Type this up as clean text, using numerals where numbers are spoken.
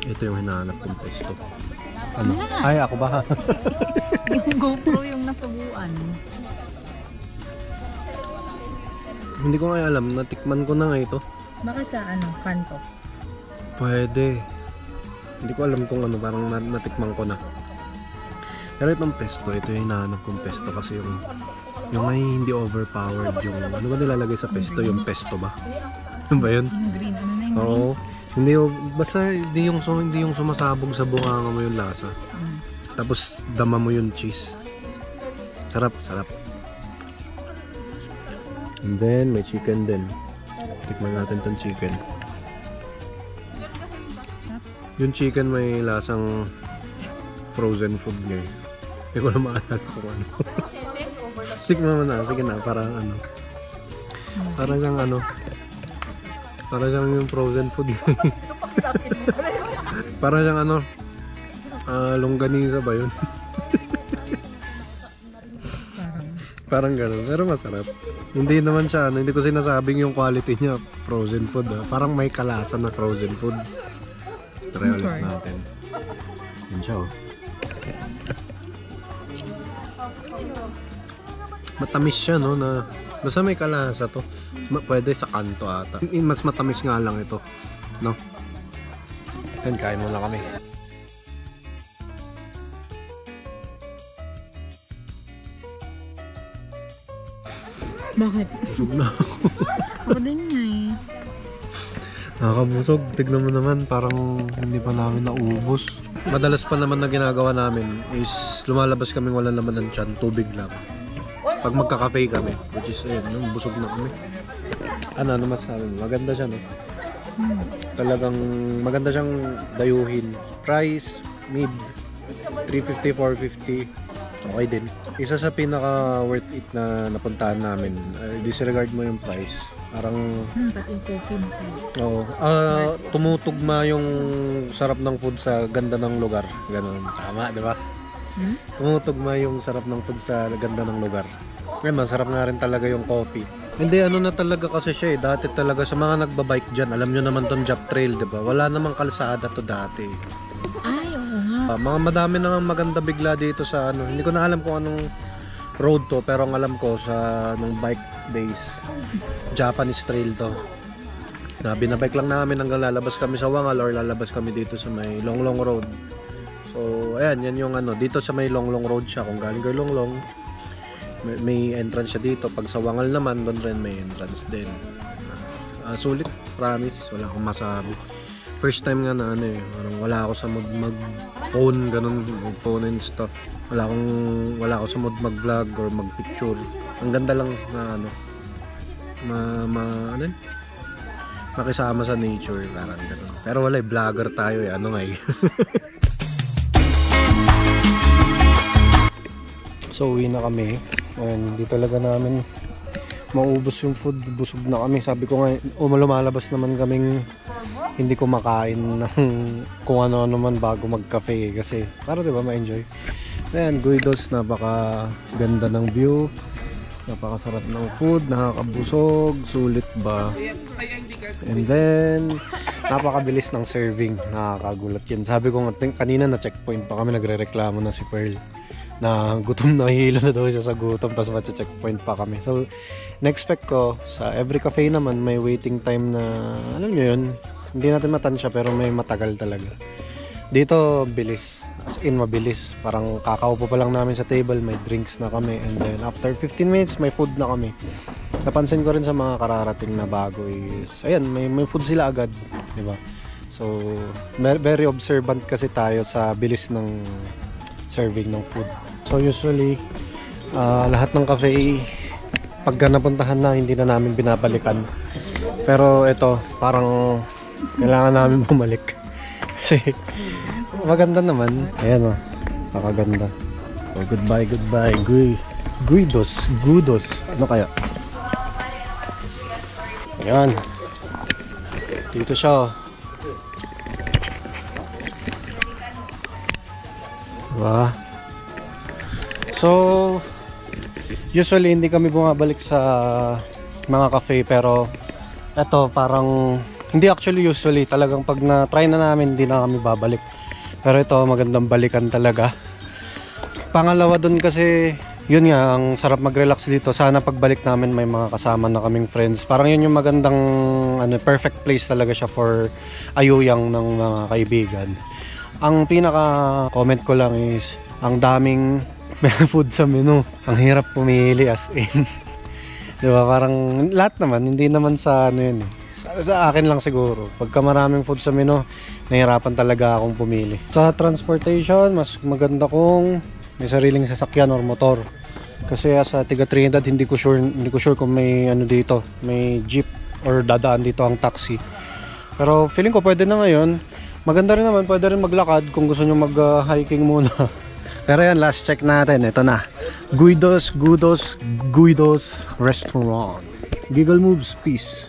Ito yung hinahanap kong pesto. Ano? Ay, ako ba? Yung GoPro yung nasubuan. Hindi ko nga alam. Natikman ko na nga ito. Baka sa kanto? Pwede. Hindi ko alam kung ano. Parang natikman ko na. Pero itong pesto, ito yung hinahanap kong pesto kasi yung may hindi overpowered yung ano ba nilalagay sa pesto? Yung pesto ba? Ano ba yun? Yung green. Ano na yung green? Oo. Hindi basta hindi yung sumasabog sa bunganga mo yung lasa. Tapos dama mo yung cheese. Sarap, sarap. And then may chicken din. Tikman natin tong chicken. Yung chicken may lasang frozen food ngayon. Hindi ko na maalala kung ano. Tikman mo na, sige na, para ano. Para siyang ano. Para siyang yung frozen food. Para siyang ano. Longganisa ba yun? Parang gano'n, pero masarap. Hindi naman siya, hindi ko sinasabing yung quality niya frozen food. Parang may kalasa na frozen food. Try ulit natin. Yun siya oh. Matamis siya no, na basta may kalasa to. Pwede sa kanto ata. Mas matamis nga lang ito, no? Then kain muna kami. Bakit? Busog na ako. Ako din nga eh. Nakakabusog. Tignan mo naman, parang hindi pa namin naubos. Madalas pa naman na ginagawa namin is lumalabas kaming wala naman ng tiyan, tubig lang. Pag magka-cafe kami, which is ayun, busog na kami. Ano masasabi mo? Maganda siya, no? Talagang maganda siyang dayuhin. Price, mid, 350, 450. Okay din. Isa sa pinaka worth it na napuntahan namin. Disregard mo yung price. Parang pati yung coffee masarap. Oo. Tumutugma yung sarap ng food sa ganda ng lugar. Ganun. Tama, di ba? Tumutugma yung sarap ng food sa ganda ng lugar. Kaya masarap nga rin talaga yung coffee. Hindi, ano na talaga kasi siya eh. Dati talaga sa mga nagbabike dyan, alam nyo naman tong Jap Trail, di ba? Wala namang kalsada to dati. Ay, oo nga. Mga madami na maganda bigla dito sa ano. Hindi ko na alam kung anong road to, pero ang alam ko sa nung bike days, Japanese trail to. Na binabike lang namin hanggang lalabas kami sa Wangal or lalabas kami dito sa may Longlong Road. So, ayan, yan yung ano, dito sa may Longlong Road siya. Kung galing kayo Longlong, may entrance siya dito. Pag sa Wangal naman, doon rin may entrance din. Sulit, promise, wala akong masabi. First time nga na ano eh, wala ako sa mood mag-phone, ganun, mag-phone and stuff. Wala ako sa mood mag-vlog or mag-picture. Ang ganda lang na ano, makisama sa nature, parang ganun. Pero wala, vlogger tayo eh, ano nga eh. So uwi na kami, and di talaga namin maubos yung food, busog na kami. Sabi ko nga, lumalabas naman kaming hindi kumakain ng kung ano-ano man bago mag-cafe kasi para diba ma-enjoy. Ayan, Guidos, napaka ganda ng view, napakasarap ng food, nakakabusog, sulit ba? And then napakabilis ng serving, nakakagulat yun. Sabi ko kanina na checkpoint pa kami, nagre-reklamo na si Pearl na gutom na, hilo na daw siya sa gutom, tapos matcha-checkpoint pa kami. So na-expect ko sa every cafe naman may waiting time na alam nyo yun, hindi natin matansya pero may matagal talaga. Dito bilis, as in mabilis, parang kakaupo pa lang namin sa table, may drinks na kami, and then after 15 minutes may food na kami. Napansin ko rin sa mga kararating na bago is ayan, may food sila agad, di ba? So very observant kasi tayo sa bilis ng serving ng food. So usually lahat ng cafe pagka napuntahan na hindi na namin binabalikan, pero ito parang kailangan namin bumalik kasi maganda naman. Ayan o, nakaganda. Oh, goodbye Guidos. Ano kaya? Ayan, dito siya. Diba? So usually hindi kami bumabalik sa mga cafe, pero eto parang Hindi actually usually, talagang pag na-try na namin, hindi na kami babalik. Pero ito, magandang balikan talaga. Pangalawa dun kasi, yun nga, ang sarap mag-relax dito. Sana pagbalik namin may mga kasama na kaming friends. Parang yun yung magandang, perfect place talaga siya for ayuyang ng mga kaibigan. Ang pinaka-comment ko lang is, ang daming food sa menu. Ang hirap pumili as in. Diba? Parang lahat naman, hindi naman sa ano yun eh. Sa akin lang siguro, pagka maraming food sa menu, nahirapan talaga akong pumili. Sa transportation, mas maganda kung may sariling sasakyan or motor. Kasi sa tiga Trinidad, hindi ko sure kung may ano dito, may jeep or dadaan dito ang taxi. Pero feeling ko pwede na ngayon. Maganda rin naman, pwede rin maglakad kung gusto nyo mag-hiking muna. Pero yan, last check natin, ito na. Guidos Restaurant. Giggle moves, peace.